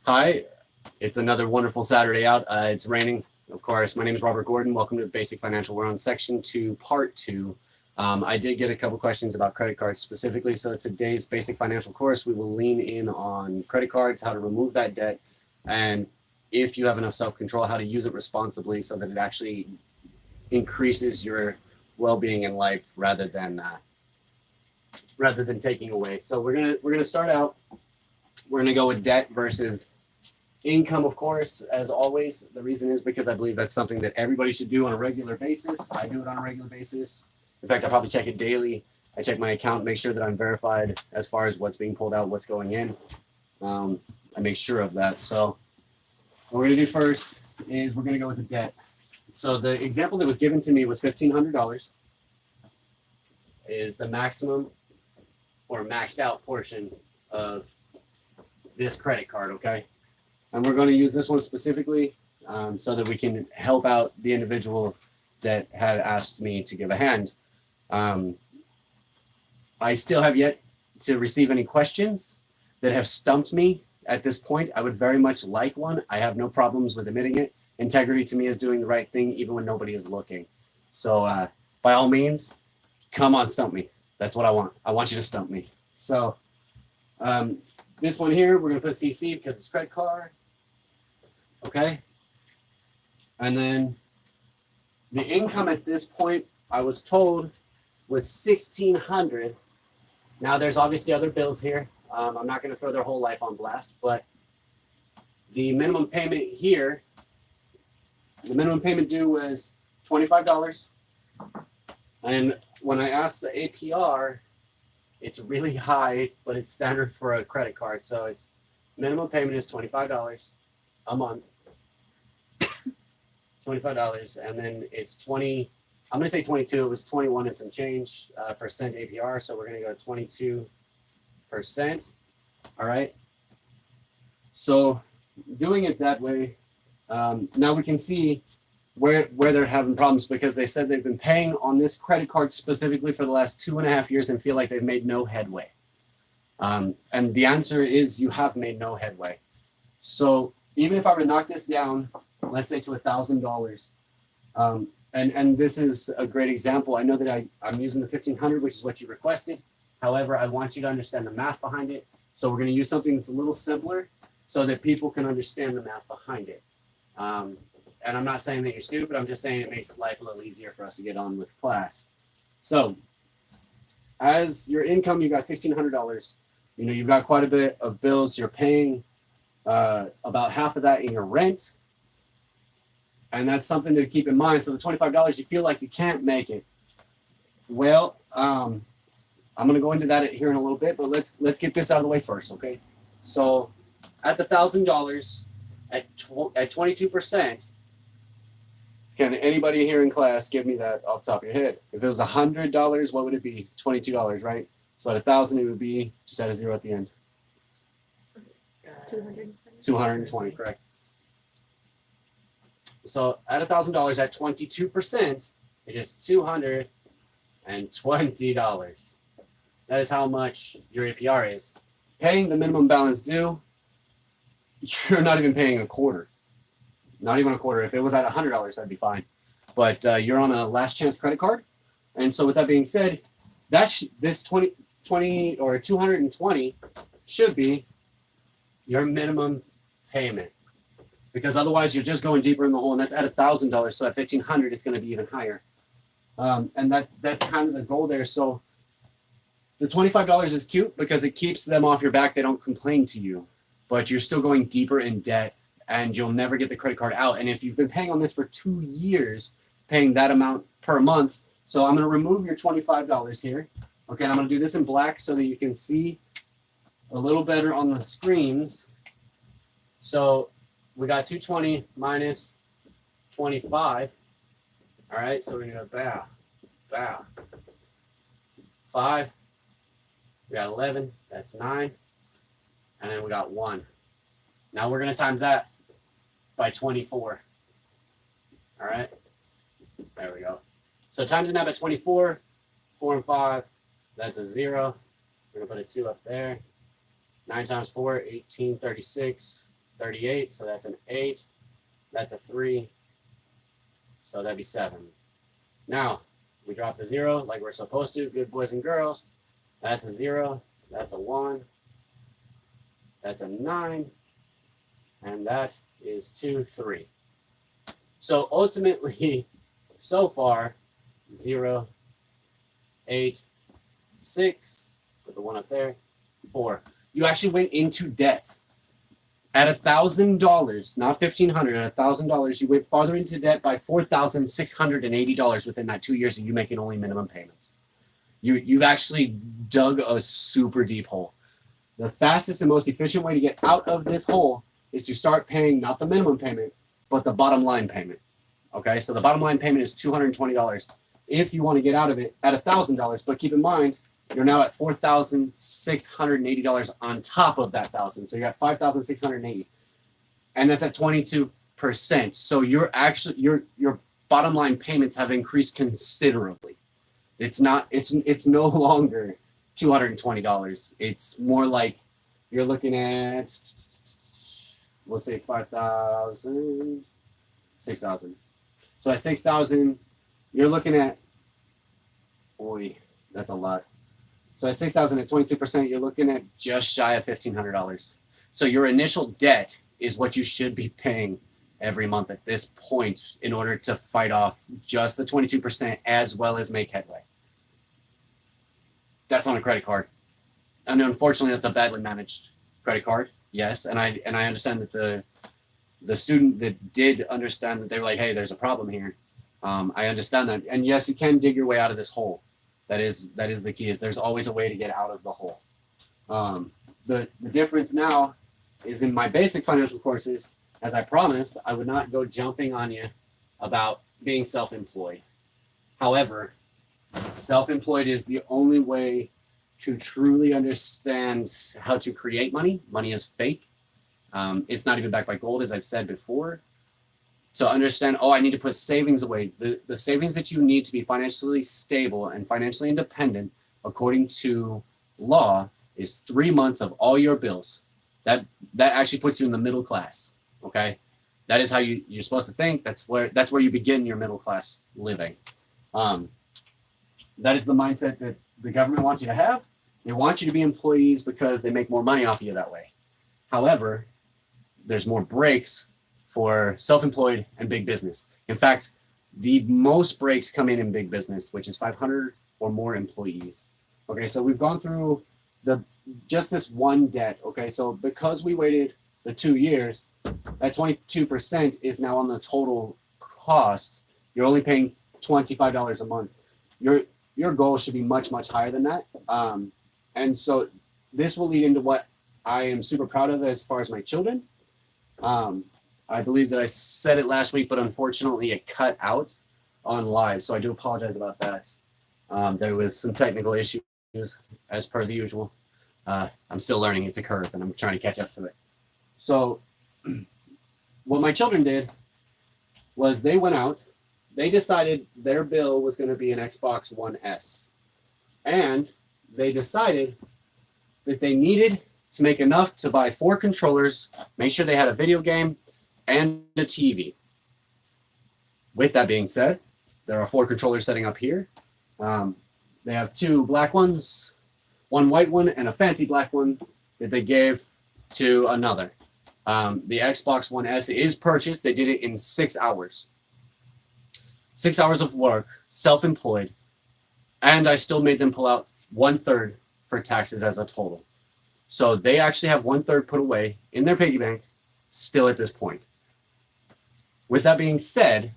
Hi, it's another wonderful Saturday out. It's raining, of course. My name is Robert Gordon. Welcome to Basic Financial. We're on section 2, part 2. I did get a couple questions about credit cards specifically. So today's Basic Financial course, we will lean in on credit cards, how to remove that debt, and if you have enough self-control, how to use it responsibly so that it actually increases your well-being in life rather than taking away. So we're gonna start out. We're gonna go with debt versus income, of course, as always. The reason is because I believe that's something that everybody should do on a regular basis. I do it on a regular basis. In fact, I probably check it daily. I check my account, make sure that I'm verified as far as what's being pulled out, what's going in. I make sure of that. So what we're going to do first is we're going to go with the debt. So the example that was given to me was $1,500 is the maximum or maxed out portion of this credit card, okay? And we're going to use this one specifically so that we can help out the individual that had asked me to give a hand. I still have yet to receive any questions that have stumped me at this point. I would very much like one. I have no problems with admitting it. Integrity to me is doing the right thing even when nobody is looking. So by all means, come on, stump me. That's what I want. I want you to stump me. So this one here, we're going to put CC because it's credit card. Okay. And then the income at this point, I was told, was $1,600. Now there's obviously other bills here. I'm not going to throw their whole life on blast, but the minimum payment here, the minimum payment due was $25. And when I asked the APR, it's really high, but it's standard for a credit card. So it's minimum payment is $25 a month. $25, and then it's 20. I'm going to say 22. It was 21 and some change percent APR, so we're going to go 22%. All right. So doing it that way, now we can see where they're having problems because they said they've been paying on this credit card specifically for the last 2.5 years and feel like they've made no headway. And the answer is you have made no headway. So even if I were to knock this down, let's say to $1,000, and this is a great example. I know that I'm using the 1,500, which is what you requested. However, I want you to understand the math behind it. So we're going to use something that's a little simpler so that people can understand the math behind it. And I'm not saying that you're stupid. I'm just saying it makes life a little easier for us to get on with class. So as your income, you got $1,600. You know, you've got quite a bit of bills. You're paying about half of that in your rent. And that's something to keep in mind. So the $25, you feel like you can't make it. Well, I'm going to go into that here in a little bit, but let's get this out of the way first, okay? So at the $1,000 at 22%, can anybody here in class give me that off the top of your head? If it was $100, what would it be? $22, right? So at 1,000, it would be just add a zero at the end. 220, correct? So at $1,000 at 22%, it is $220. That is how much your APR is. Paying the minimum balance due, you're not even paying a quarter. Not even a quarter. If it was at $100, that'd be fine. But you're on a last chance credit card. And so with that being said, this 20 or 220 should be your minimum payment. Because otherwise you're just going deeper in the hole, and that's at $1,000. So at $1,500, it's going to be even higher. And that's kind of the goal there. So the $25 is cute because it keeps them off your back. They don't complain to you, but you're still going deeper in debt, and you'll never get the credit card out. And if you've been paying on this for 2 years, paying that amount per month, so I'm going to remove your $25 here. Okay, and I'm going to do this in black so that you can see a little better on the screens. So we got 220 minus 25. All right, so we're going to go bow. 5. We got 11. That's 9. And then we got 1. Now we're going to times that by 24. All right. There we go. So times it now by 24. 4 and 5. That's a 0. We're going to put a 2 up there. 9 times 4, 18, 36, 38. So that's an 8. That's a 3. So that'd be 7. Now, we drop the 0 like we're supposed to, good boys and girls. That's a 0. That's a 1. That's a 9. And that is 2, 3. So ultimately, so far, 0, 8, 6, put the 1 up there, 4. You actually went into debt. At $1,000, not $1,500, at $1,000, you went farther into debt by $4,680 within that 2 years of you making only minimum payments. You've actually dug a super deep hole. The fastest and most efficient way to get out of this hole is to start paying not the minimum payment, but the bottom line payment. Okay, so the bottom line payment is $220 if you want to get out of it at $1,000. But keep in mind, you're now at $4,680 on top of that $1,000. So you're at $5,680, and that's at 22%. So you're actually your bottom line payments have increased considerably. It's no longer $220. It's more like you're looking at, let's say 5,000, 6,000. So at 6,000, you're looking at, boy, that's a lot. So at 6,000 at 22%, you're looking at just shy of $1,500. So your initial debt is what you should be paying every month at this point in order to fight off just the 22% as well as make headway. That's on a credit card. And unfortunately, that's a badly managed credit card. Yes, and I understand that the student that did understand that they were like, hey, there's a problem here. I understand that. And yes, you can dig your way out of this hole. That is the key, is there's always a way to get out of the hole. The difference now is in my basic financial courses, as I promised, I would not go jumping on you about being self-employed. However, self-employed is the only way to truly understand how to create money. Money is fake. It's not even backed by gold, as I've said before. To understand, I need to put savings away. The savings that you need to be financially stable and financially independent, according to law, is 3 months of all your bills. That actually puts you in the middle class. Okay, that is how you're supposed to think. That's where you begin your middle class living. That is the mindset that the government wants you to have. They want you to be employees because they make more money off of you that way. However, there's more breaks for self-employed and big business. In fact, the most breaks come in big business, which is 500 or more employees. Okay, so we've gone through just this one debt. Okay, so because we waited the 2 years, that 22% is now on the total cost. You're only paying $25 a month. Your goal should be much, much higher than that. And so this will lead into what I am super proud of as far as my children. I believe that I said it last week, but unfortunately it cut out on live. So I do apologize about that. There was some technical issues as per the usual. I'm still learning. It's a curve and I'm trying to catch up to it. So what my children did was they went out, they decided their bill was going to be an Xbox One S. And they decided that they needed to make enough to buy 4 controllers, make sure they had a video game, and a TV. With that being said, there are 4 controllers setting up here. They have 2 black ones, 1 white one, and a fancy black one that they gave to another. The Xbox One S is purchased. They did it in 6 hours. 6 hours of work, self-employed, and I still made them pull out 1/3 for taxes as a total. So they actually have 1/3 put away in their piggy bank still at this point. With that being said,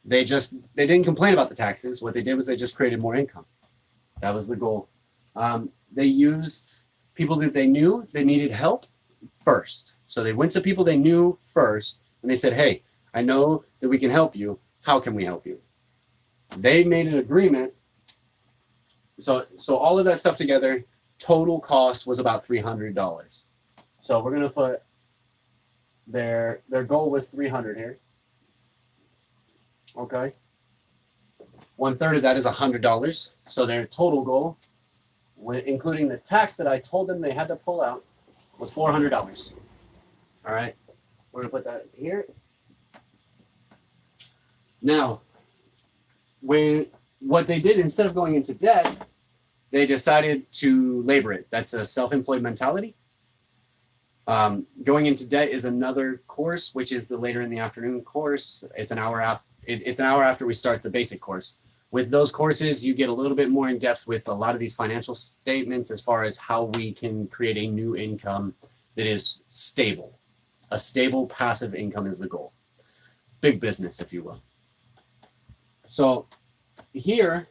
they didn't complain about the taxes. What they did was they just created more income. That was the goal. They used people that they knew they needed help first. So they went to people they knew first, and they said, hey, I know that we can help you. How can we help you? They made an agreement. So all of that stuff together, total cost was about $300. So we're going to put their goal was 300 here. Okay. 1/3 of that is $100. So their total goal including the tax that I told them they had to pull out, was $400. All right, we're gonna put that here. Now, what they did, instead of going into debt, they decided to labor it. That's a self-employed mentality. Going into debt is another course, which is the later in the afternoon course. It's an hour after we start the basic course. With those courses, you get a little bit more in depth with a lot of these financial statements as far as how we can create a new income that is stable. A stable passive income is the goal. Big business, if you will. So here,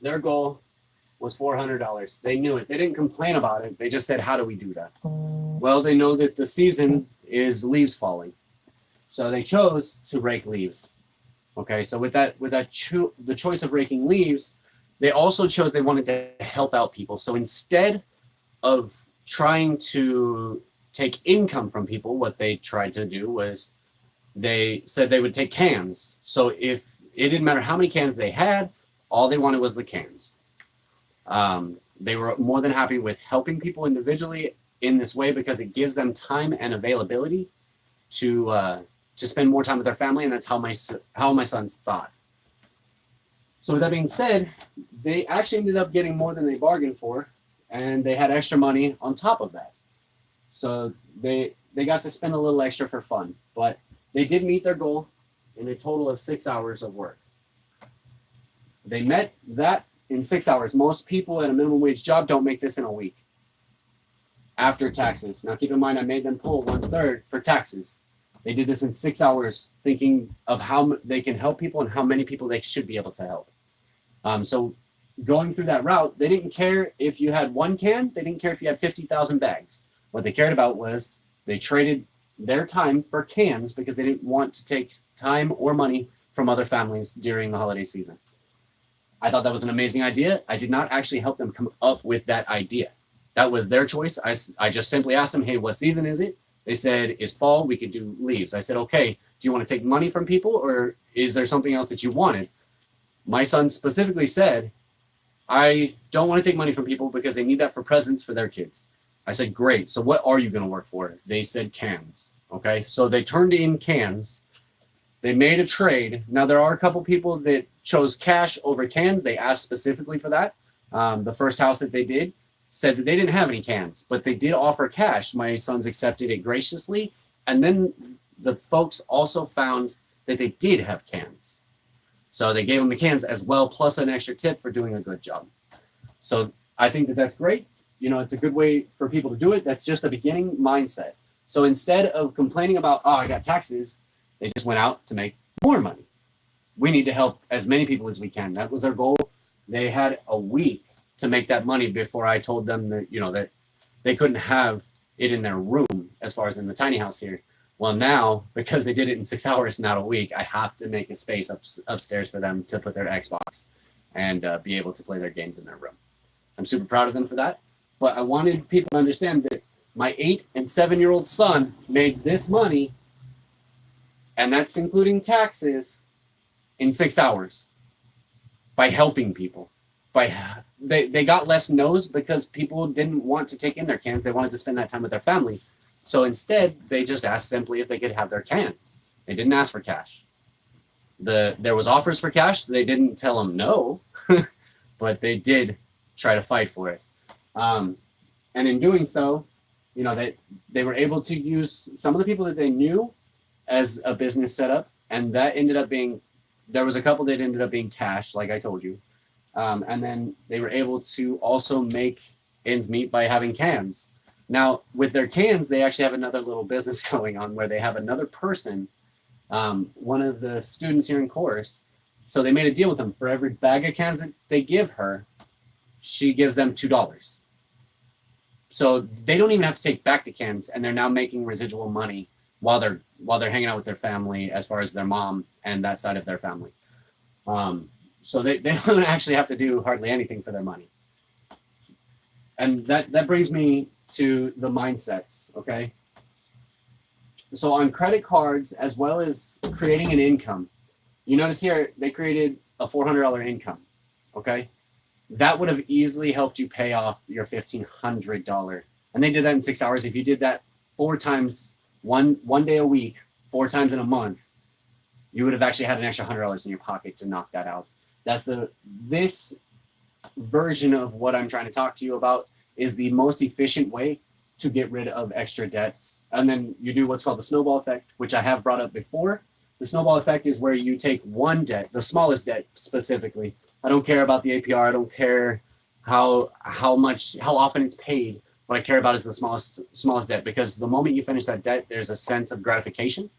their goal was $400. They knew it. They didn't complain about it. They just said, how do we do that? Well, they know that the season is leaves falling. So they chose to rake leaves. Okay, so with the choice of raking leaves, they also chose they wanted to help out people. So instead of trying to take income from people, what they tried to do was they said they would take cans. So if it didn't matter how many cans they had, all they wanted was the cans. They were more than happy with helping people individually in this way because it gives them time and availability to spend more time with their family, and that's how my sons thought. So with that being said, they actually ended up getting more than they bargained for, and they had extra money on top of that. So they got to spend a little extra for fun, but they did meet their goal in a total of 6 hours of work. They met that in 6 hours. Most people at a minimum wage job don't make this in a week after taxes. Now keep in mind, I made them pull 1/3 for taxes. They did this in 6 hours, thinking of how they can help people and how many people they should be able to help. So going through that route, they didn't care if you had 1 can. They didn't care if you had 50,000 bags. What they cared about was they traded their time for cans because they didn't want to take time or money from other families during the holiday season. I thought that was an amazing idea. I did not actually help them come up with that idea. That was their choice. I just simply asked them, hey, what season is it? They said, it's fall, we could do leaves. I said, okay, do you want to take money from people or is there something else that you wanted? My son specifically said, I don't want to take money from people because they need that for presents for their kids. I said, great. So what are you going to work for? They said cans. Okay. So they turned in cans. They made a trade. Now there are a couple people that chose cash over cans. They asked specifically for that. The first house that they did said that they didn't have any cans, but they did offer cash. My sons accepted it graciously. And then the folks also found that they did have cans. So they gave them the cans as well, plus an extra tip for doing a good job. So I think that that's great. You know, it's a good way for people to do it. That's just a beginning mindset. So instead of complaining about, oh, I got taxes, they just went out to make more money. We need to help as many people as we can. That was their goal. They had a week to make that money before I told them that, you know, that they couldn't have it in their room as far as in the tiny house here. Well, now, because they did it in 6 hours, not a week, I have to make a space upstairs for them to put their Xbox and be able to play their games in their room. I'm super proud of them for that. But I wanted people to understand that my 8 and 7-year-old son made this money, and that's including taxes, in 6 hours by helping people. They got less no's because people didn't want to take in their cans. They wanted to spend that time with their family. So instead, they just asked simply if they could have their cans. They didn't ask for cash. There was offers for cash. They didn't tell them no, but they did try to fight for it. And in doing so, you know, they were able to use some of the people that they knew as a business setup, and that ended up being, there was a couple that ended up being cash, like I told you. And then they were able to also make ends meet by having cans. Now, with their cans, they actually have another little business going on where they have another person, one of the students here in course. So they made a deal with them. For every bag of cans that they give her, she gives them $2. So they don't even have to take back the cans, and they're now making residual money while they're hanging out with their family, as far as their mom and that side of their family. So they don't actually have to do hardly anything for their money. And that brings me to the mindsets, okay? So on credit cards, as well as creating an income, you notice here they created a $400 income, okay? that would have easily helped you pay off your $1,500. And they did that in 6 hours. If you did that 4 times, one day a week, 4 times in a month, you would have actually had an extra $100 in your pocket to knock that out. This version of what I'm trying to talk to you about is the most efficient way to get rid of extra debts. And then you do what's called the snowball effect, which I have brought up before. The snowball effect is where you take one debt, the smallest debt specifically. I don't care about the APR. I don't care how often it's paid. What I care about is the smallest debt, because the moment you finish that debt, there's a sense of gratification,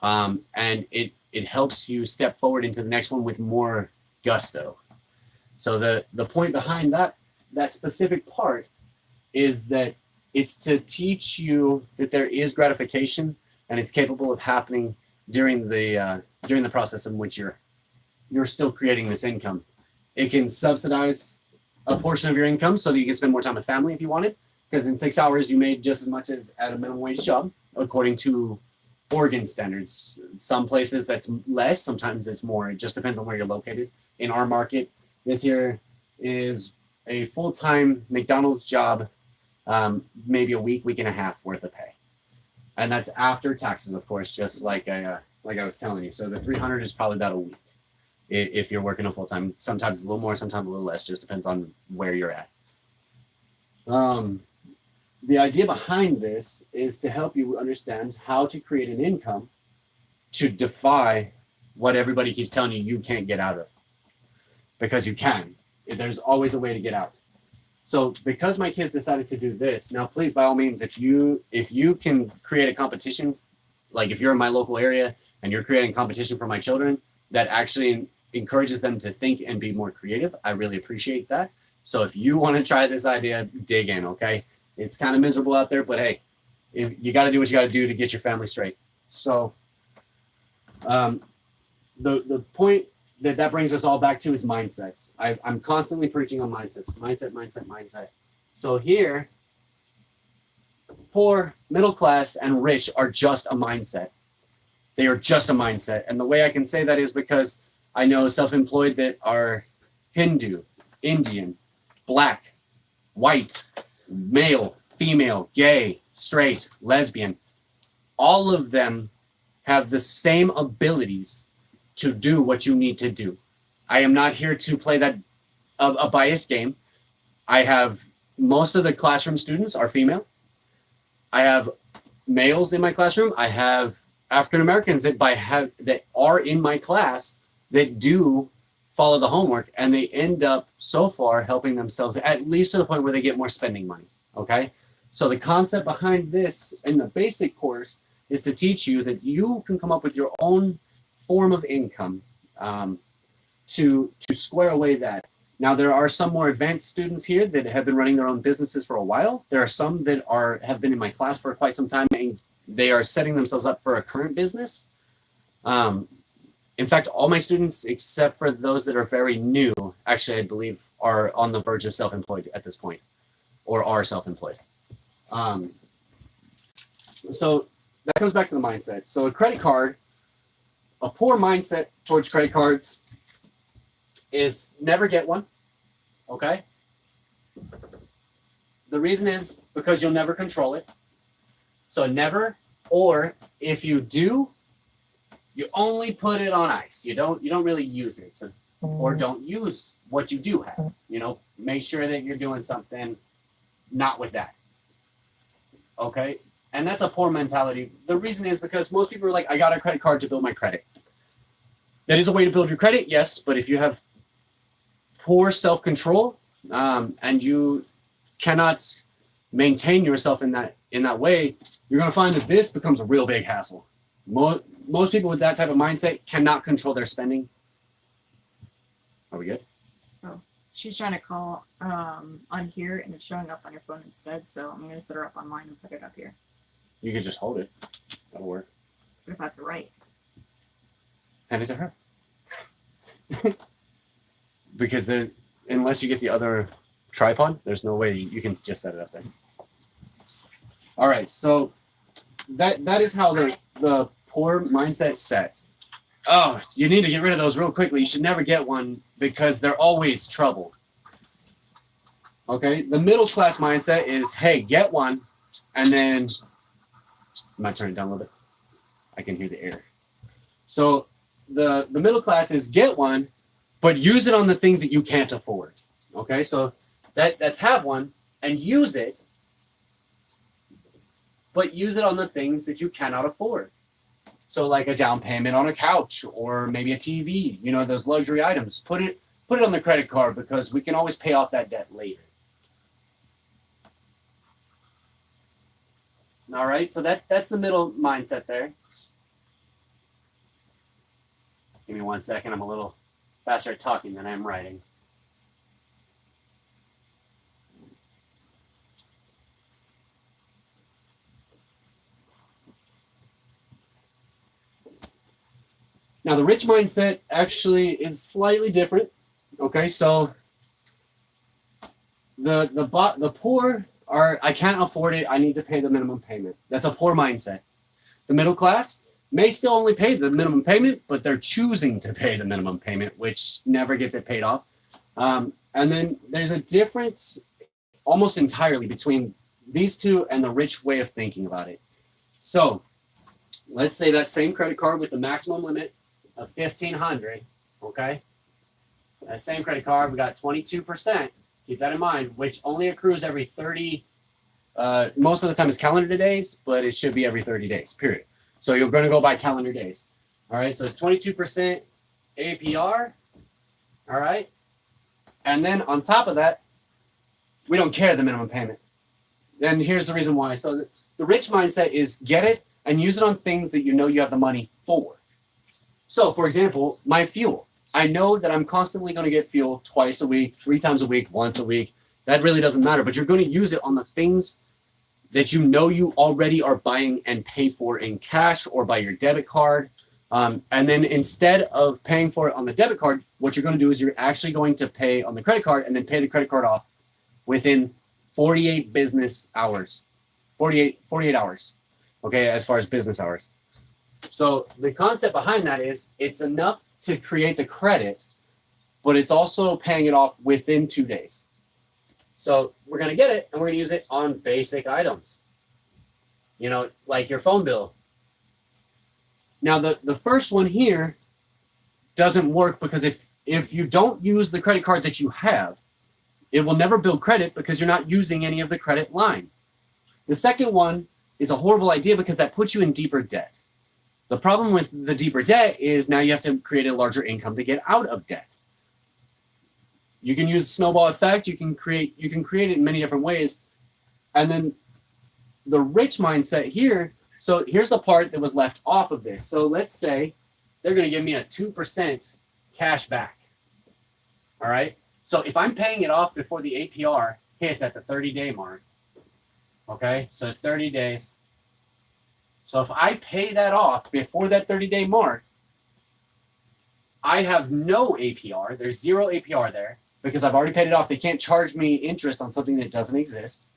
and it helps you step forward into the next one with more gusto. So the point behind that specific part is that it's to teach you that there is gratification, and it's capable of happening during the process in which you're still creating this income. It can subsidize a portion of your income so that you can spend more time with family if you wanted, because in 6 hours you made just as much as at a minimum wage job, according to Oregon standards. Some places that's less, sometimes it's more. It just depends on where you're located. In our market, this here is a full-time McDonald's job, maybe a week and a half worth of pay. And that's after taxes, of course, just like I was telling you. So the 300 is probably about a week if you're working a full-time. Sometimes a little more, sometimes a little less, just depends on where you're at. The idea behind this is to help you understand how to create an income to defy what everybody keeps telling you can't get out of. Because you can. There's always a way to get out. So because my kids decided to do this, now please, by all means, if you can create a competition, like if you're in my local area and you're creating competition for my children that actually encourages them to think and be more creative, I really appreciate that. So if you want to try this idea, dig in, okay? It's kind of miserable out there, but hey, you got to do what you got to do to get your family straight. So the point that brings us all back to is mindsets. I'm constantly preaching on mindsets. Mindset. So here, poor, middle class, and rich are just a mindset. They are just a mindset. And the way I can say that is because I know self-employed that are Hindu, Indian, black, white, male, female, gay, straight, lesbian. All of them have the same abilities to do what you need to do. I am not here to play that a biased game. I have most of the classroom students are female. I have males in my classroom. I have African Americans that are in my class that do follow the homework, and they end up so far helping themselves at least to the point where they get more spending money. Okay, so the concept behind this in the basic course is to teach you that you can come up with your own form of income to square away that. Now, there are some more advanced students here that have been running their own businesses for a while. There are some that have been in my class for quite some time, and they are setting themselves up for a current business. In fact, all my students, except for those that are very new, actually, I believe, are on the verge of self-employed at this point, or are self-employed. So that goes back to the mindset. So a credit card, a poor mindset towards credit cards is never get one, okay? The reason is because you'll never control it. So never, or if you do, you only put it on ice. You don't really use it. So, or don't use what you do have. Make sure that you're doing something not with that. Okay? And that's a poor mentality. The reason is because most people are like, I got a credit card to build my credit. That is a way to build your credit, yes, but if you have poor self-control and you cannot maintain yourself in that way, you're going to find that this becomes a real big hassle. Most people with that type of mindset cannot control their spending. Are we good? Oh, she's trying to call on here, and it's showing up on your phone instead, so I'm going to set her up on mine and put it up here. You can just hold it. That'll work. What if that's right? Hand it to her. Because unless you get the other tripod, there's no way you can just set it up there. All right, so that is how the poor mindset sets. Oh, you need to get rid of those real quickly. You should never get one because they're always trouble. Okay, the middle class mindset is, hey, get one, and then I might turn it down a little bit. I can hear the air. So the middle class is get one, but use it on the things that you can't afford. Okay, so that's have one and use it, but use it on the things that you cannot afford. So like a down payment on a couch or maybe a TV, you know, those luxury items. Put it on the credit card because we can always pay off that debt later. All right, so that's the middle mindset there. Give me 1 second. I'm a little faster at talking than I am writing. Now, the rich mindset actually is slightly different. Okay, so the poor are, I can't afford it. I need to pay the minimum payment. That's a poor mindset. The middle class may still only pay the minimum payment, but they're choosing to pay the minimum payment, which never gets it paid off. And then there's a difference almost entirely between these two and the rich way of thinking about it. So let's say that same credit card with the maximum limit of $1,500. Okay, that same credit card, we got 22%. Keep that in mind, which only accrues every 30. Most of the time it's calendar days, but it should be every 30 days, period. So you're going to go by calendar days. All right, so it's 22% APR. All right, and then on top of that, we don't care the minimum payment. And here's the reason why. So the rich mindset is get it and use it on things that you know you have the money for. So, for example, my fuel. I know that I'm constantly going to get fuel twice a week, 3 times a week, once a week. That really doesn't matter, but you're going to use it on the things that you know you already are buying and pay for in cash or by your debit card. And then instead of paying for it on the debit card, what you're going to do is you're actually going to pay on the credit card and then pay the credit card off within 48 business hours. 48 hours, okay, as far as business hours. So the concept behind that is it's enough to create the credit, but it's also paying it off within 2 days. So we're going to get it and we're going to use it on basic items, you know, like your phone bill. Now, the first one here doesn't work because if you don't use the credit card that you have, it will never build credit because you're not using any of the credit line. The second one is a horrible idea because that puts you in deeper debt. The problem with the deeper debt is now you have to create a larger income to get out of debt. You can use snowball effect. You can create it in many different ways. And then the rich mindset here. So here's the part that was left off of this. So let's say they're going to give me a 2% cash back. All right. So if I'm paying it off before the APR hits at the 30-day mark, okay, so it's 30 days. So if I pay that off before that 30-day mark, I have no APR. There's zero APR there because I've already paid it off. They can't charge me interest on something that doesn't exist.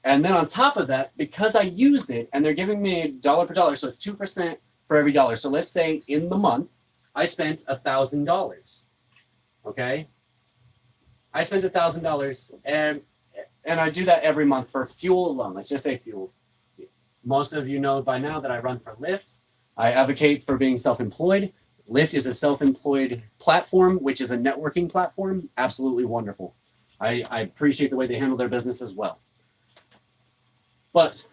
And then on top of that, because I used it and they're giving me dollar per dollar, so it's 2% for every dollar. So let's say in the month, I spent $1,000. Okay? I spent $1,000 and I do that every month for fuel alone. Let's just say fuel. Most of you know by now that I run for Lyft. I advocate for being self-employed. Lyft is a self-employed platform, which is a networking platform. Absolutely wonderful. I appreciate the way they handle their business as well. But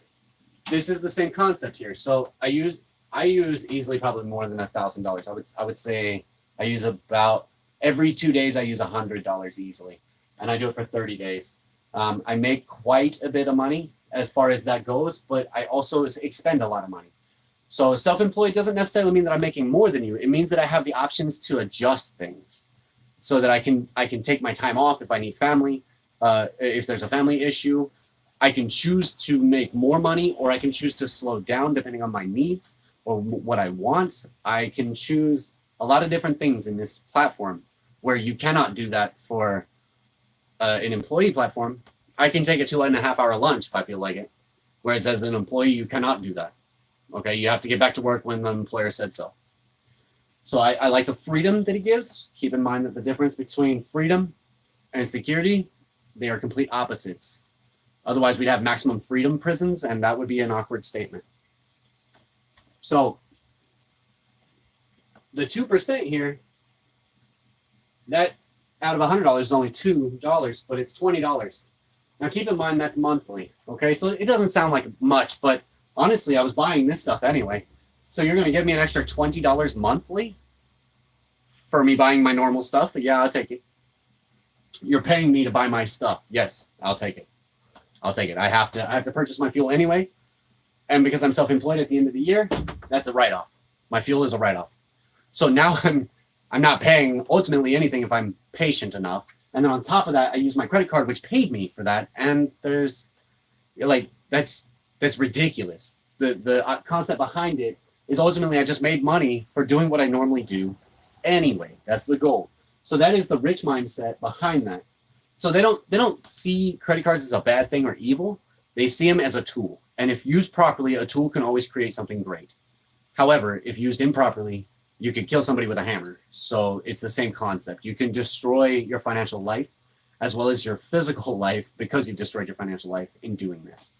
this is the same concept here. So I use easily probably more than $1,000. I would say I use about every 2 days I use $100 easily, and I do it for 30 days. I make quite a bit of money as far as that goes, but I also expend a lot of money. So self-employed doesn't necessarily mean that I'm making more than you. It means that I have the options to adjust things so that I can take my time off if I need family, if there's a family issue. I can choose to make more money or I can choose to slow down depending on my needs or what I want. I can choose a lot of different things in this platform where you cannot do that for an employee platform. I can take a 2.5 hour lunch if I feel like it. Whereas as an employee, you cannot do that. Okay, you have to get back to work when the employer said so. So I like the freedom that it gives. Keep in mind that the difference between freedom and security They are complete opposites. Otherwise, we'd have maximum freedom prisons, and that would be an awkward statement. So the 2% here, that out of $100 is only $2, but it's $20. Now keep in mind that's monthly, okay? So it doesn't sound like much, but honestly, I was buying this stuff anyway. So you're going to give me an extra $20 monthly for me buying my normal stuff? But yeah, I'll take it. You're paying me to buy my stuff. Yes, I'll take it. I'll take it. I have to purchase my fuel anyway. And because I'm self-employed at the end of the year, that's a write-off. My fuel is a write-off. So now I'm not paying ultimately anything if I'm patient enough. And then on top of that, I use my credit card, which paid me for that. And that's ridiculous. The concept behind it is ultimately I just made money for doing what I normally do anyway. That's the goal. So that is the rich mindset behind that. So they don't see credit cards as a bad thing or evil. They see them as a tool. And if used properly, a tool can always create something great. However, if used improperly, you can kill somebody with a hammer. So it's the same concept. You can destroy your financial life as well as your physical life because you've destroyed your financial life in doing this.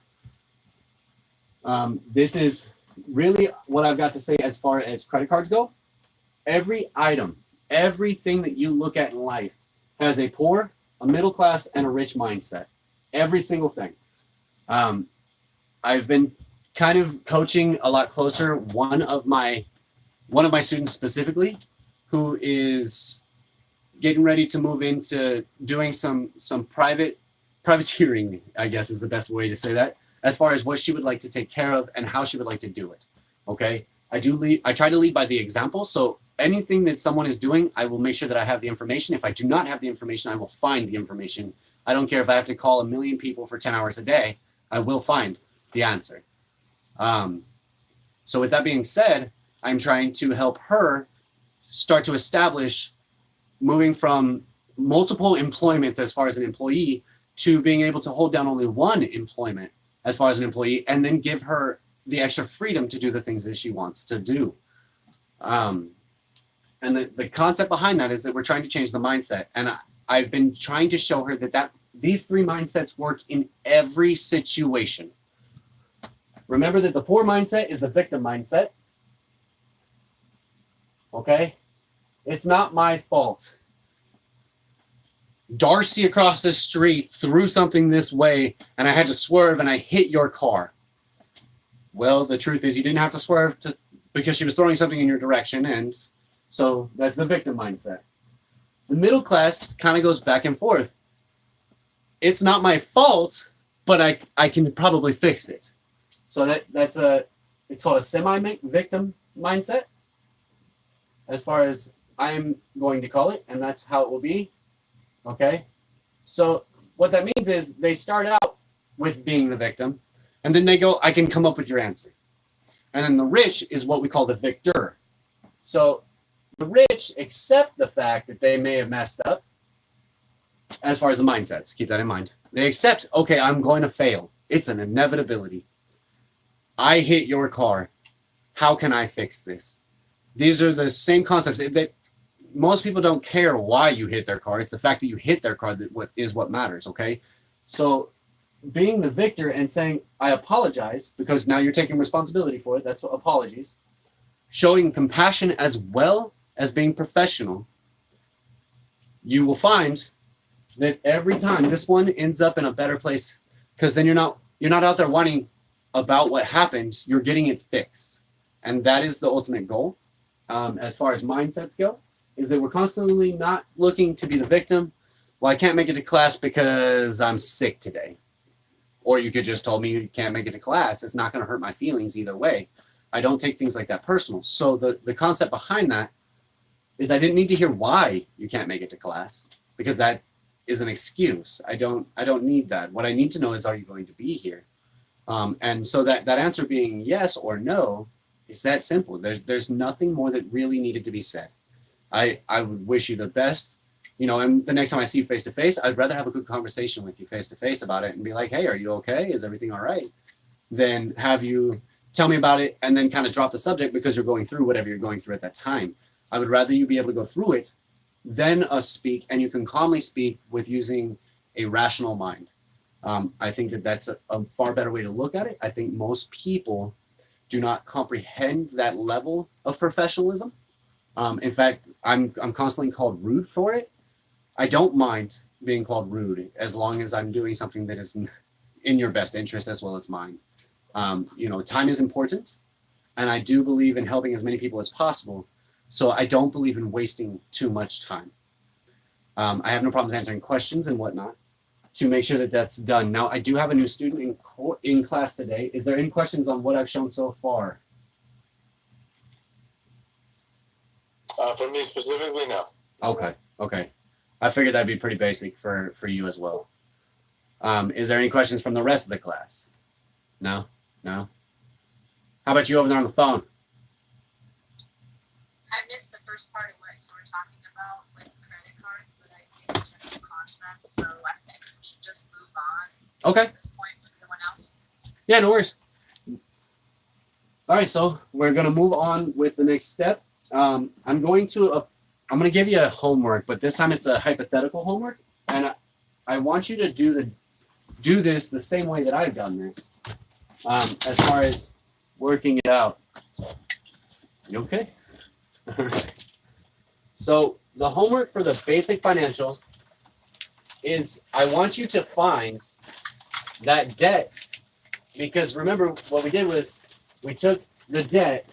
This is really what I've got to say as far as credit cards go. Every item, everything that you look at in life has a poor, a middle class, and a rich mindset. Every single thing. I've been kind of coaching a lot closer one of my students specifically, who is getting ready to move into doing some privateering, I guess is the best way to say that, as far as what she would like to take care of and how she would like to do it. Okay. I try to lead by the example. So anything that someone is doing, I will make sure that I have the information. If I do not have the information, I will find the information. I don't care if I have to call 1 million people for 10 hours a day, I will find the answer. So with that being said, I'm trying to help her start to establish moving from multiple employments as far as an employee to being able to hold down only one employment as far as an employee, and then give her the extra freedom to do the things that she wants to do. And the concept behind that is that we're trying to change the mindset. And I've been trying to show her that these 3 mindsets work in every situation. Remember that the poor mindset is the victim mindset. Okay? It's not my fault. Darcy across the street threw something this way and I had to swerve and I hit your car. Well, the truth is you didn't have to swerve because she was throwing something in your direction, and so that's the victim mindset. The middle class kind of goes back and forth. It's not my fault, but I can probably fix it. So it's called a semi-victim mindset, as far as I'm going to call it, and that's how it will be. Okay? So what that means is they start out with being the victim, and then they go, I can come up with your answer. And then the rich is what we call the victor. So the rich accept the fact that they may have messed up as far as the mindsets. Keep that in mind. They accept, okay, I'm going to fail. It's an inevitability. I hit your car. How can I fix this? These are the same concepts. That most people don't care why you hit their car. It's the fact that you hit their car that is what matters, okay? So being the victor and saying, I apologize, because now you're taking responsibility for it. That's what apologies. Showing compassion as well as being professional. You will find that every time this one ends up in a better place, because then you're not out there whining about what happened. You're getting it fixed. And that is the ultimate goal. As far as mindsets go, is that we're constantly not looking to be the victim. Well, I can't make it to class because I'm sick today. Or you could just told me you can't make it to class. It's not going to hurt my feelings either way. I don't take things like that personal. So the concept behind that is I didn't need to hear why you can't make it to class, because that is an excuse. I don't need that. What I need to know is, are you going to be here? And so that answer being yes or no is that simple. There's nothing more that really needed to be said. I would wish you the best. You know, and the next time I see you face to face, I'd rather have a good conversation with you face to face about it and be like, hey, are you okay? Is everything all right? Than have you tell me about it and then kind of drop the subject because you're going through whatever you're going through at that time. I would rather you be able to go through it than us speak, and you can calmly speak with using a rational mind. I think that that's a far better way to look at it. I think most people do not comprehend that level of professionalism. In fact, I'm constantly called rude for it. I don't mind being called rude as long as I'm doing something that is in your best interest as well as mine. Time is important, and I do believe in helping as many people as possible. So I don't believe in wasting too much time. I have no problems answering questions and whatnot to make sure that that's done. Now, I do have a new student in class today. Is there any questions on what I've shown so far? For me specifically, no. Okay. I figured that'd be pretty basic for you as well. Is there any questions from the rest of the class? No? How about you over there on the phone? I missed the first part of what you were talking about with credit cards, but I get the general concept, so I think we should just move on Okay. at this point with everyone else. Yeah, no worries. All right, so we're gonna move on with the next step. I'm going to give you a homework, but this time it's a hypothetical homework, and I want you to do this the same way that I've done this, as far as working it out. You okay? All right. So the homework for the basic financial is I want you to find that debt, because remember what we did was we took the debt,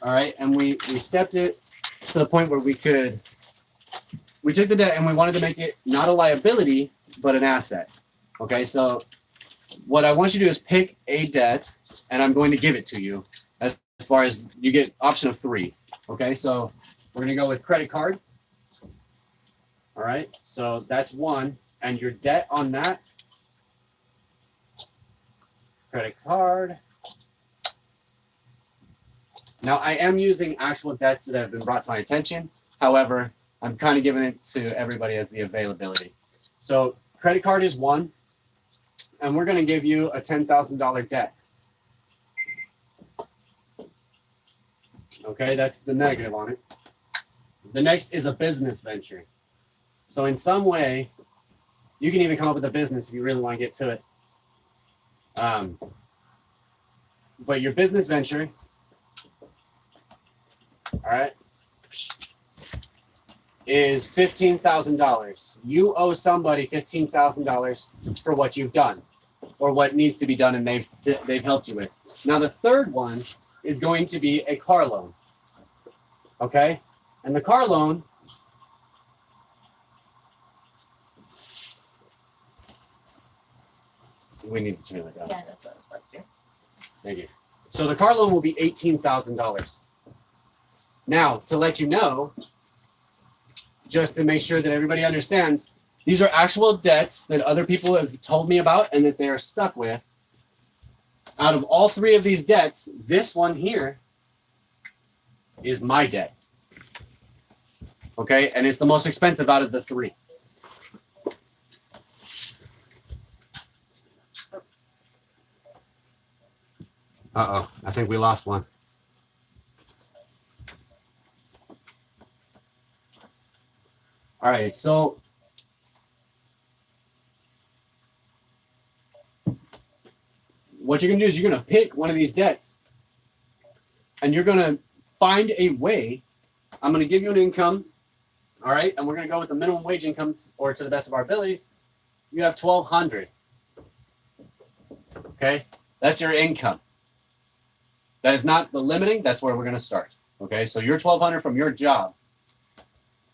all right, and we stepped it to the point where we took the debt and we wanted to make it not a liability but an asset. Okay, so what I want you to do is pick a debt, and I'm going to give it to you as far as you get option of 3. Okay, so we're gonna go with credit card. All right, so that's 1, and your debt on that credit card. Now, I am using actual debts that have been brought to my attention. However, I'm kind of giving it to everybody as the availability. So credit card is 1, and we're going to give you a $10,000 debt. Okay, that's the negative on it. The next is a business venture. So in some way, you can even come up with a business if you really want to get to it. But your business venture, all right, is $15,000. You owe somebody $15,000 for what you've done or what needs to be done, and they've helped you with. Now the third one is going to be a car loan. Okay, and the car loan we need to turn that down. Yeah, that's what I was supposed to do. Thank you. So the car loan will be $18,000. Now, to let you know, just to make sure that everybody understands, these are actual debts that other people have told me about and that they are stuck with. Out of all 3 of these debts, this one here is my debt. Okay, and it's the most expensive out of the 3. Uh-oh, I think we lost one. All right, so what you're going to do is you're going to pick one of these debts, and you're going to find a way. I'm going to give you an income, all right, and we're going to go with the minimum wage income, or to the best of our abilities. You have $1,200. Okay, that's your income. That is not the limiting. That's where we're going to start. Okay, so your $1,200 from your job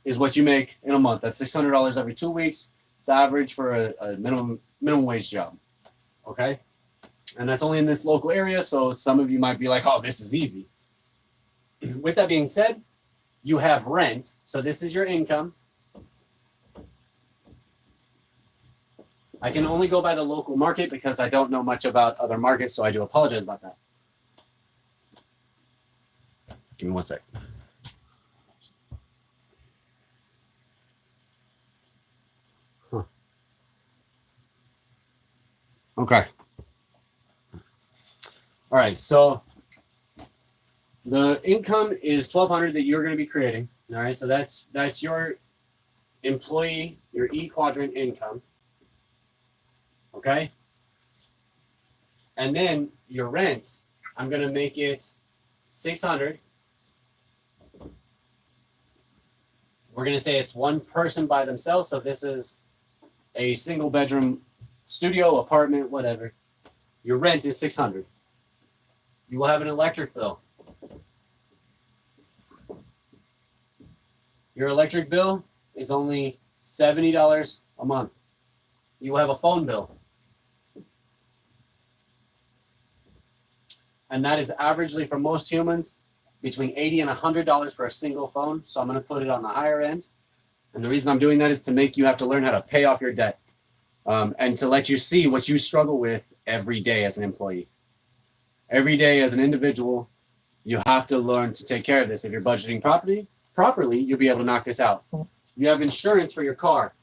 is what you make in a month. That's $600 every 2 weeks. It's average for a minimum wage job. Okay, and that's only in this local area. So some of you might be like, "Oh, this is easy." With that being said, you have rent. So this is your income. I can only go by the local market because I don't know much about other markets, so I do apologize about that. Give me 1 sec. Huh. Okay. All right, so the income is $1,200 that you're going to be creating. All right, so that's your employee, your E quadrant income. Okay. And then your rent, I'm gonna make it 600. We're gonna say it's one person by themselves. So this is a single bedroom studio, apartment, whatever. Your rent is 600. You will have an electric bill. Your electric bill is only $70 a month. You will have a phone bill. And that is averagely for most humans between $80 and $100 for a single phone. So I'm going to put it on the higher end. And the reason I'm doing that is to make you have to learn how to pay off your debt, and to let you see what you struggle with every day as an employee. Every day as an individual, you have to learn to take care of this. If you're budgeting properly, you'll be able to knock this out. You have insurance for your car.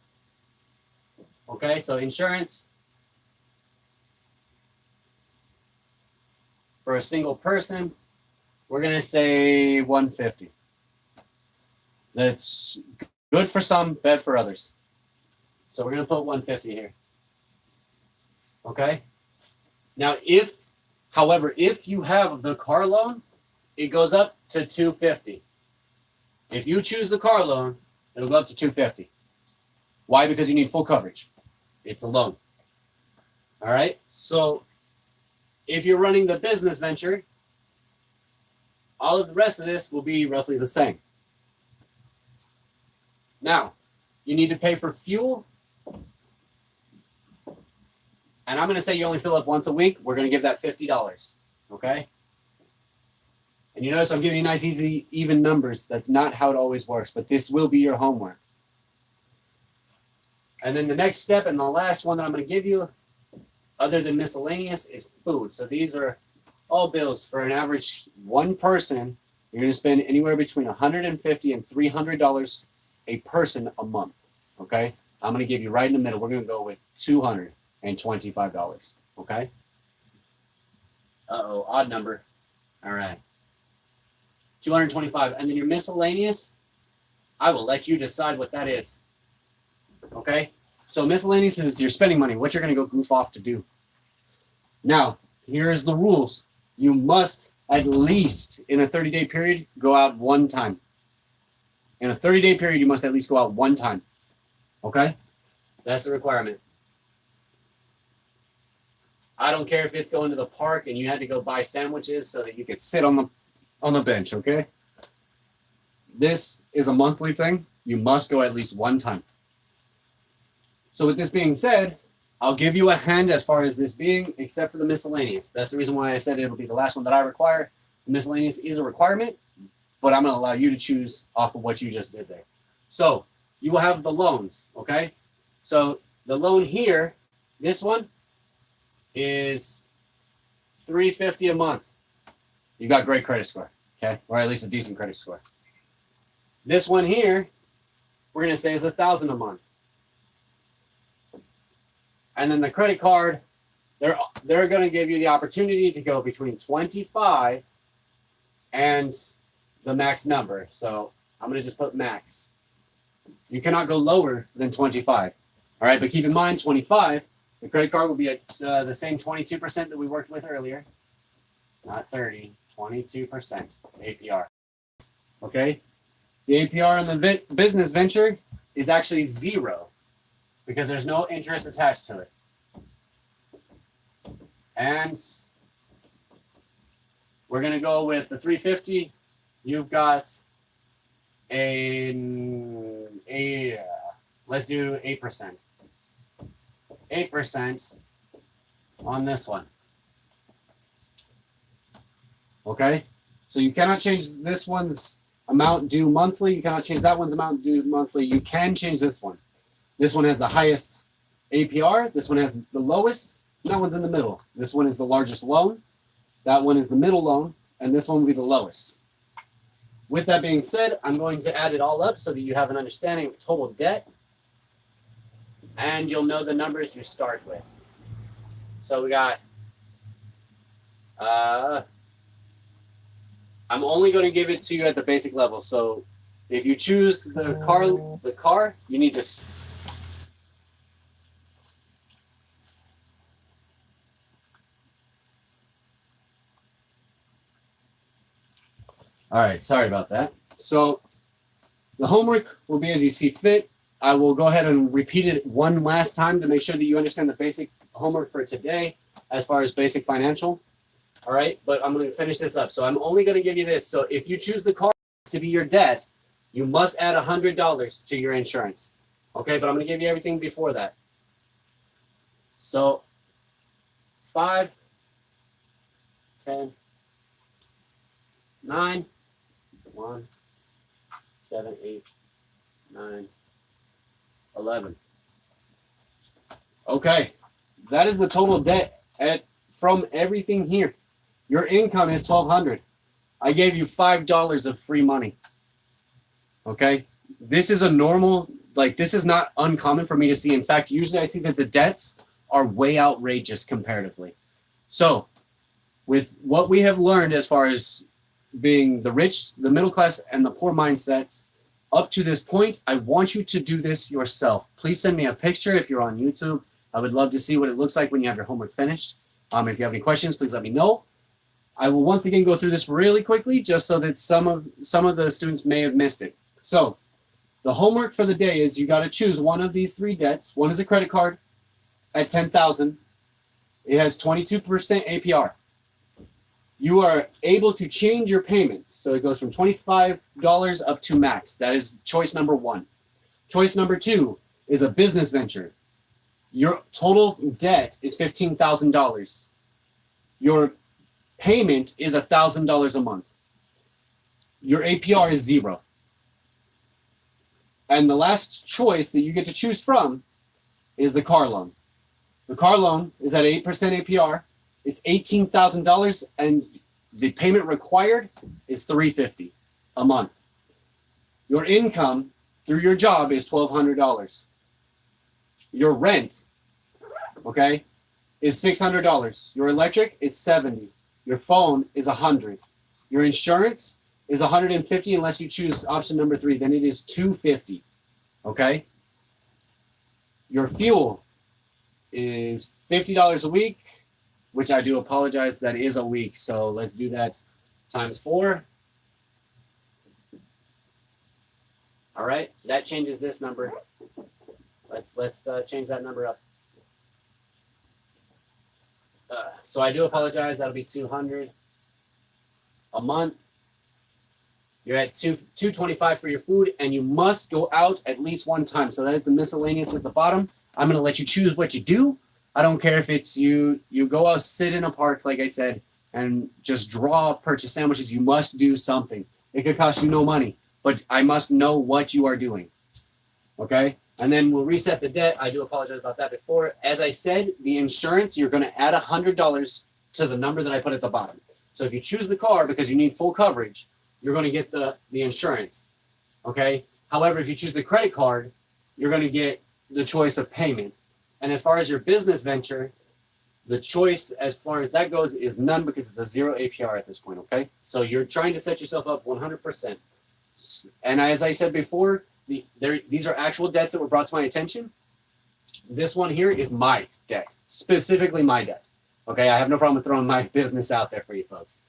Okay, so insurance for a single person, we're gonna say 150. That's good for some, bad for others. So we're gonna put 150 here. Okay. Now, however, if you have the car loan, it goes up to 250. If you choose the car loan, it'll go up to 250. Why? Because you need full coverage. It's a loan. All right. So if you're running the business venture, all of the rest of this will be roughly the same. Now, you need to pay for fuel. And I'm going to say you only fill up once a week. We're going to give that $50. Okay. And you notice I'm giving you nice, easy, even numbers. That's not how it always works, but this will be your homework. And then the next step and the last one that I'm going to give you, other than miscellaneous, is food. So these are all bills for an average one person. You're going to spend anywhere between $150 and $300 a person a month. Okay. I'm going to give you right in the middle. We're going to go with $225. Okay. Uh-oh, odd number. All right. 225. And then your miscellaneous, I will let you decide what that is. Okay? So miscellaneous is your spending money, what you're going to go goof off to do. Now, here's the rules. You must, at least in a 30-day period, go out one time. In a 30-day period, you must at least go out one time. Okay? That's the requirement. I don't care if it's going to the park and you had to go buy sandwiches so that you could sit on the bench, okay? This is a monthly thing. You must go at least one time. So with this being said, I'll give you a hand as far as this being, except for the miscellaneous. That's the reason why I said it'll be the last one that I require. The miscellaneous is a requirement, but I'm going to allow you to choose off of what you just did there. So you will have the loans, okay? So the loan here, this one, is $350 a month. You got great credit score, okay, or at least a decent credit score. This one here, we're gonna say is $1,000 a month, and then the credit card, they're gonna give you the opportunity to go between 25 and the max number. So I'm gonna just put max. You cannot go lower than 25. All right, but keep in mind 25. The credit card will be at the same 22% that we worked with earlier. Not 30, 22% APR. Okay? The APR on the business venture is actually 0 because there's no interest attached to it. And we're going to go with the 350. You've got let's do 8%. 8% on this one. Okay, so you cannot change this one's amount due monthly. You cannot change that one's amount due monthly. You can change this one. This one has the highest APR. This one has the lowest. And that one's in the middle. This one is the largest loan. That one is the middle loan. And this one will be the lowest. With that being said, I'm going to add it all up so that you have an understanding of total debt. And you'll know the numbers you start with. So we got, I'm only going to give it to you at the basic level. So if you choose the car, you need to. All right, sorry about that. So the homework will be as you see fit. I will go ahead and repeat it one last time to make sure that you understand the basic homework for today as far as basic financial. All right, but I'm going to finish this up. So I'm only going to give you this. So if you choose the car to be your debt, you must add $100 to your insurance. Okay, but I'm going to give you everything before that. So 5, 10, 9, 1, 7, 8, 9, 11. Okay, that is the total debt from everything here. Your income is $1,200. I gave you $5 of free money. Okay, this is a normal, like this is not uncommon for me to see. In fact, usually I see that the debts are way outrageous comparatively. So, with what we have learned as far as being the rich, the middle class, and the poor mindsets, up to this point, I want you to do this yourself. Please send me a picture if you're on YouTube. I would love to see what it looks like when you have your homework finished. If you have any questions, please let me know. I will once again go through this really quickly, just so that some of the students may have missed it. So, the homework for the day is you got to choose one of these 3 debts. One is a credit card at $10,000. It has 22% APR. You are able to change your payments. So it goes from $25 up to max. That is choice number 1. Choice number 2 is a business venture. Your total debt is $15,000. Your payment is $1,000 a month. Your APR is 0. And the last choice that you get to choose from is the car loan. The car loan is at 8% APR. It's $18,000, and the payment required is $350 a month. Your income through your job is $1,200. Your rent, okay, is $600. Your electric is $70. Your phone is $100. Your insurance is $150 unless you choose option number 3. Then it is $250. Okay. Your fuel is $50 a week, which I do apologize, that is a week. So let's do that times 4. All right, that changes this number. Let's change that number up. So I do apologize. That'll be $200 a month. You're at $225 for your food, and you must go out at least one time. So that is the miscellaneous at the bottom. I'm going to let you choose what you do. I don't care if it's you go out, sit in a park, like I said, and just purchase sandwiches. You must do something. It could cost you no money, but I must know what you are doing. Okay? And then we'll reset the debt. I do apologize about that before. As I said, the insurance, you're going to add $100 to the number that I put at the bottom. So if you choose the car because you need full coverage, you're going to get the insurance. Okay? However, if you choose the credit card, you're going to get the choice of payment. And as far as your business venture, the choice as far as that goes is none because it's a 0 APR at this point, okay? So you're trying to set yourself up 100%. And as I said before, these are actual debts that were brought to my attention. This one here is my debt, specifically my debt. Okay, I have no problem with throwing my business out there for you folks.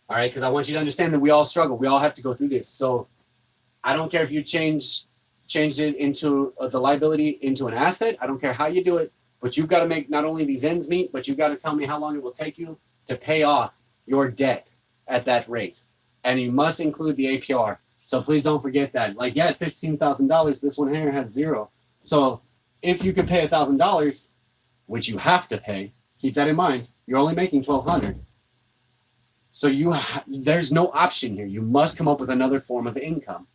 All right, because I want you to understand that we all struggle. We all have to go through this. So I don't care if you change it into the liability into an asset. I don't care how you do it, but you've got to make not only these ends meet, but you've got to tell me how long it will take you to pay off your debt at that rate. And you must include the APR. So please don't forget that. Like, yeah, it's $15,000. This one here has 0. So if you can pay $1,000, which you have to pay, keep that in mind. You're only making $1,200. So there's no option here. You must come up with another form of income.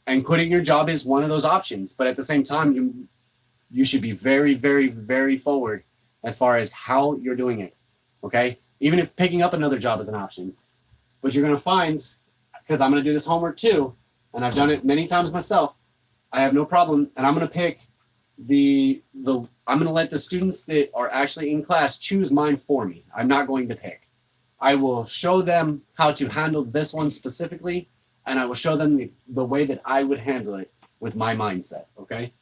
And quitting your job is one of those options. But at the same time, you should be very, very, very forward as far as how you're doing it. Okay? Even if picking up another job is an option. But you're going to find, because I'm going to do this homework too, and I've done it many times myself, I have no problem. And I'm going to pick I'm going to let the students that are actually in class choose mine for me. I'm not going to pick. I will show them how to handle this one specifically, and I will show them the way that I would handle it with my mindset, okay?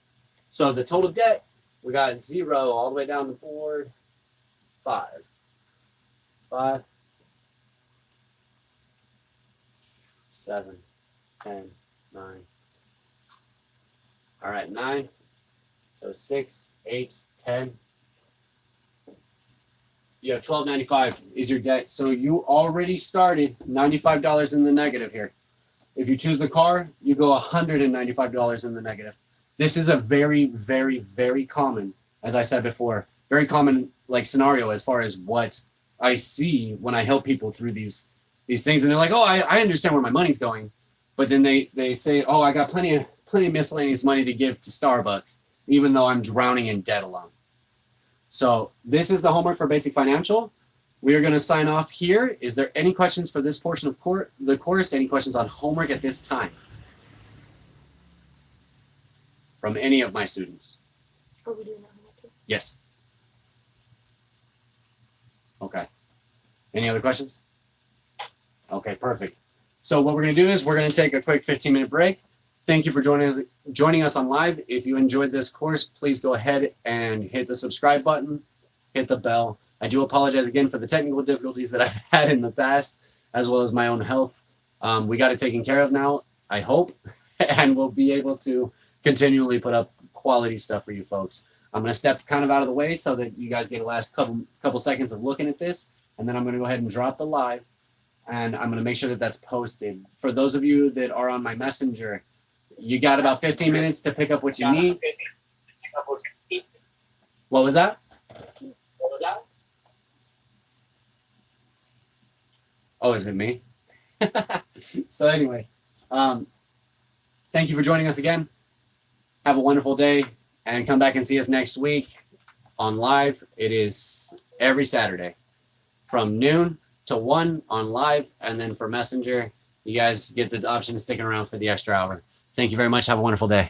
So the total debt, we got 0 all the way down the board, 5. 7, 10, 9. All right, 9. So 6, 8, 10. You have $12.95 is your debt. So you already started $95 in the negative here. If you choose the car, you go $195 in the negative. This is a very, very, very common, as I said before, very common like scenario as far as what I see when I help people through these things. And they're like, oh, I understand where my money's going. But then they say, oh, I got plenty of miscellaneous money to give to Starbucks, even though I'm drowning in debt alone. So this is the homework for Basic Financial. We are going to sign off here. Is there any questions for this portion of the course? Any questions on homework at this time? From any of my students? Are we doing that? Yes. Okay. Any other questions? Okay, perfect. So what we're going to do is we're going to take a quick 15-minute break. Thank you for joining us on live. If you enjoyed this course, please go ahead and hit the subscribe button, hit the bell. I do apologize again for the technical difficulties that I've had in the past, as well as my own health. We got it taken care of now, I hope, and we'll be able to continually put up quality stuff for you folks. I'm going to step kind of out of the way so that you guys get a last couple seconds of looking at this, and then I'm going to go ahead and drop the live, and I'm going to make sure that that's posted. For those of you that are on my messenger, you got about 15 minutes to pick up what you need. What was that? Oh, is it me? So anyway, thank you for joining us again. Have a wonderful day, and come back and see us next week on live. It is every Saturday from noon to 1 on live, and then for Messenger, you guys get the option of sticking around for the extra hour. Thank you very much. Have a wonderful day.